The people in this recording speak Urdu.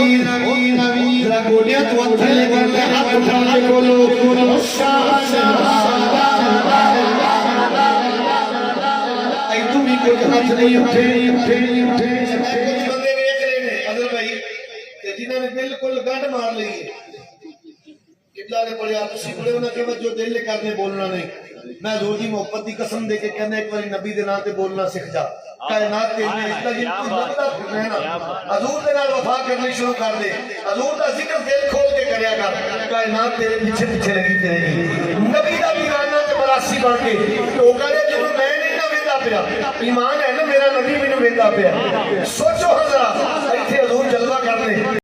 ذرا گوڑیاں تو تھلے کر کے ہاتھ اٹھا کے بولو اے تمہیں کوئی ہاتھ نہیں اٹھے کچھ بندے ویکھ رہے ہیں حضرت بھائی کہ جنہوں نے بالکل گنڈ مار لی قبلہ نے پڑھیا تسی پڑھے انہاں کہ جو دل کرنے بولنا نہیں میں حضور دی محبت دی قسم دے کے کہنا ایک باری نبی دے نام تے بولنا سکھ جا کائنات کے میں اتنا جن کوئی لگتا پھرنا ہے نا حضور دے نال وفا کرنی شروع کر دے حضور دا ذکر دل کھول کے کریا کر کائنات تیرے پیچھے پیچھے لگی تیرے نبی دا دیوانہ تے مراسی بن کے تو کہے جو میں نہیں نہ ویندا پیا ایمان ہے نا میرا نبی مینوں ویندا پیا سوچو حضرات ایتھے حضور جلوہ کر دے